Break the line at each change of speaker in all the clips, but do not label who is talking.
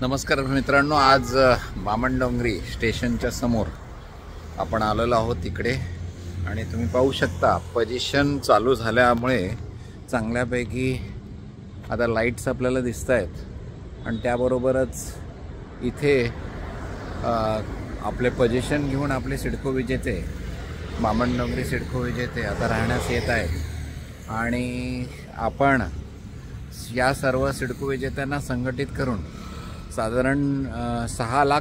नमस्कार मित्रांनो, आज बामणडोंगरी स्टेशनच्या समोर आपण आलेलो आहोत इकडे आणि तुम्ही पाहू शकता पोझिशन चालू झाल्यामुळे चांगल्यापैकी आता लाईट्स आपल्याला दिसत आहेत आणि त्याबरोबरच इथे आपले पोझिशन घेऊन आपले सिडको विजेते बामणडोंगरी सिडको विजेते आता राहण्यास येत आहेत आणि आपण या सर्व सिडको विजेत्यांना संघटित करून साधारण 6 लाख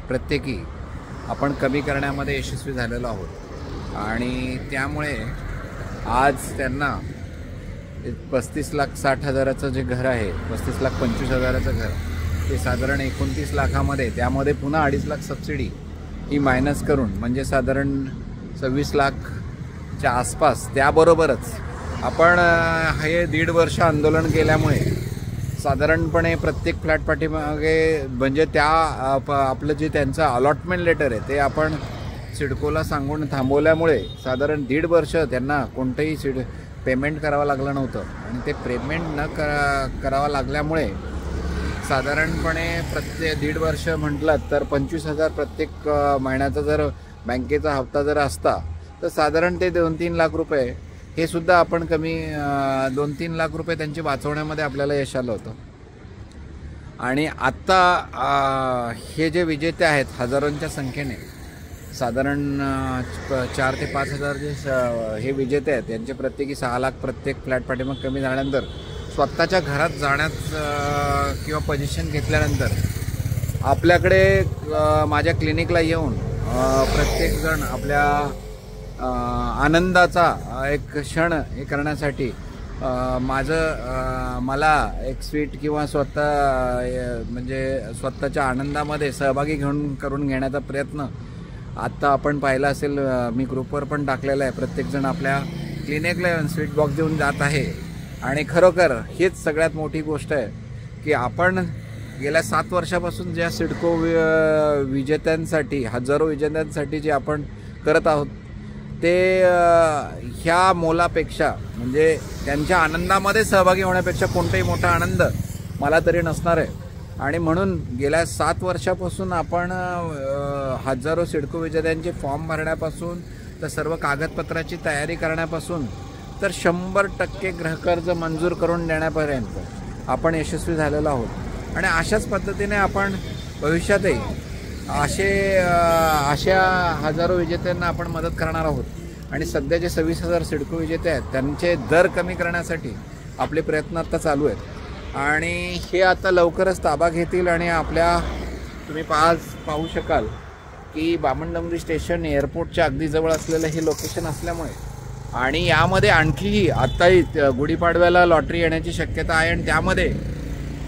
प्रत्येकी आपण कमी करण्यामध्ये यशस्वी झालेलो आहोत आणि त्यामुळे आज त्यांना 35,60,000चं जे घर आहे, 35,25,000चं घर, ते साधारण 29 लाखामध्ये, त्यामध्ये पुन्हा 2.5 लाख सबसिडी ही मायनस करून म्हणजे साधारण 26 लाखच्या आसपास. त्याबरोबरच आपण हे 1.5 वर्ष आंदोलन केल्यामुळे साधारणपणे प्रत्येक फ्लॅट पाठीमागे म्हणजे त्या आपलं जे त्यांचं अलॉटमेंट लेटर आहे ते आपण सिडकोला सांगून थांबवल्यामुळे साधारण 1.5 वर्ष त्यांना कोणतंही पेमेंट करावं लागलं नव्हतं आणि ते पेमेंट न करावं लागल्यामुळे साधारणपणे प्रत्येक 1.5 वर्ष म्हटलं तर 25,000 प्रत्येक महिन्याचा जर बँकेचा हप्ता जर असता तर साधारण ते 2-3 लाख रुपये हे सुद्धा आपण कमी 2-3 लाख रुपये त्यांचे वाचवण्यामध्ये आपल्याला यश आलं होतं. आणि आत्ता हे जे विजेते आहेत हजारोंच्या संख्येने, साधारण 4 ते 5 हजार जे हे विजेते आहेत यांचे प्रत्येकी 6 लाख प्रत्येक फ्लॅट पाठीमाग कमी झाल्यानंतर स्वतःच्या घरात जाण्यात किंवा पोझिशन घेतल्यानंतर आपल्याकडे माझ्या क्लिनिकला येऊन प्रत्येकजण आपल्या आनंदाचा एक क्षण हे करण्यासाठी मला एक स्वीट किंवा स्वतःच्या आनंदामध्ये सहभागी करून घेण्याचा प्रयत्न आत्ता आपण पाहिला असेल. मी ग्रुपवर पण टाकलेला आहे. प्रत्येकजण आपल्या क्लिनिकला येऊन स्वीट बॉक्स देऊन जात आहे आणि खरोखर हीच सगळ्यात मोठी गोष्ट आहे की आपण गेल्या 7 वर्षापासून ज्या सिडको विजेत्यांसाठी, हजारो विजेत्यांसाठी जे आपण करत आहोत ते ह्या मोलापेक्षा म्हणजे त्यांच्या आनंदामध्ये सहभागी होण्यापेक्षा कोणताही मोठा आनंद मला तरी नसणार आहे. आणि म्हणून गेल्या 7 वर्षापासून आपण हजारो सिडको विजेत्यांचे फॉर्म भरण्यापासून तर सर्व कागदपत्राची तयारी करण्यापासून तर 100% गृहकर्ज मंजूर करून देण्यापर्यंत आपण यशस्वी झालेलो आहोत. आणि अशाच पद्धतीने आपण भविष्यातही अशा हजारो विजेत्यांना आपण मदत करणार आहोत. आणि सध्या जे 26,000 सिडको विजेते आहेत त्यांचे दर कमी करण्यासाठी आपले प्रयत्न आता चालू आहेत आणि हे आता लवकरच ताबा घेतील. आणि तुम्ही पाहू शकाल की बामणडोंगरी स्टेशन एअरपोर्टच्या अगदी जवळ असलेलं हे लोकेशन असल्यामुळे आणि यामध्ये आणखीही आत्ताही गुढीपाडव्याला लॉटरी येण्याची शक्यता आहे आणि त्यामध्ये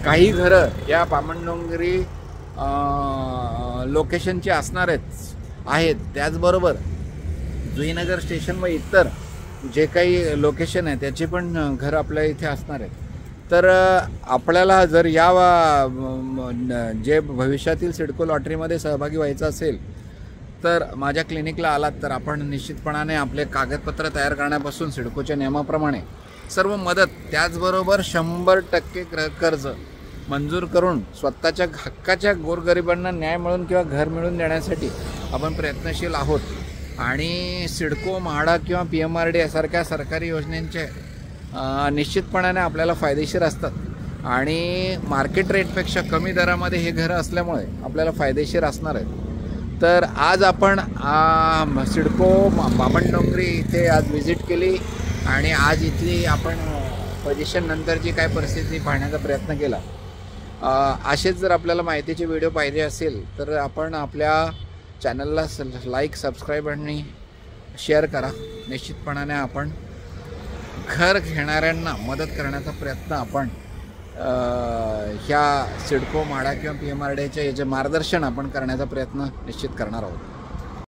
काही घरं या बामणडोंगरी लोकेशनचे असणार आहेत. त्याचबरोबर जुईनगर स्टेशन व इतर जे काही लोकेशन आहे त्याचे पण घर आपल्या इथे असणार आहेत. तर आपल्याला जर या जे भविष्यातील सिडको लॉटरीमध्ये सहभागी व्हायचं असेल तर माझ्या क्लिनिकला आलात तर आपण निश्चितपणाने आपले कागदपत्र तयार करण्यापासून सिडकोच्या नियमाप्रमाणे सर्व मदत, त्याचबरोबर 100% गृहकर्ज मंजूर करून स्वतःच्या हक्काच्या गोरगरिबांना न्याय मिळून किंवा घर मिळून देण्यासाठी आपण प्रयत्नशील आहोत. आणि सिडको, म्हाडा किंवा PMRD यासारख्या सरकारी योजनांचे निश्चितपणाने आपल्याला फायदेशीर असतात आणि मार्केट रेटपेक्षा कमी दरामध्ये हे घरं असल्यामुळे आपल्याला फायदेशीर असणार आहेत. तर आज आपण सिडको बामणडोंगरी इथे आज व्हिजिट केली आणि आज इथली आपण पोझिशन नंतरची काय परिस्थिती पाहण्याचा प्रयत्न केला. असेच जर आपल्याला माहितीचे व्हिडिओ पाहिजे असेल तर आपण आपल्या चॅनलला लाईक, सबस्क्राईब आणि शेअर करा. निश्चितपणाने आपण घर घेणाऱ्यांना मदत करण्याचा प्रयत्न आपण ह्या सिडको, म्हाडा किंवा PMRDचे जे मार्गदर्शन आपण करण्याचा प्रयत्न निश्चित करणार आहोत.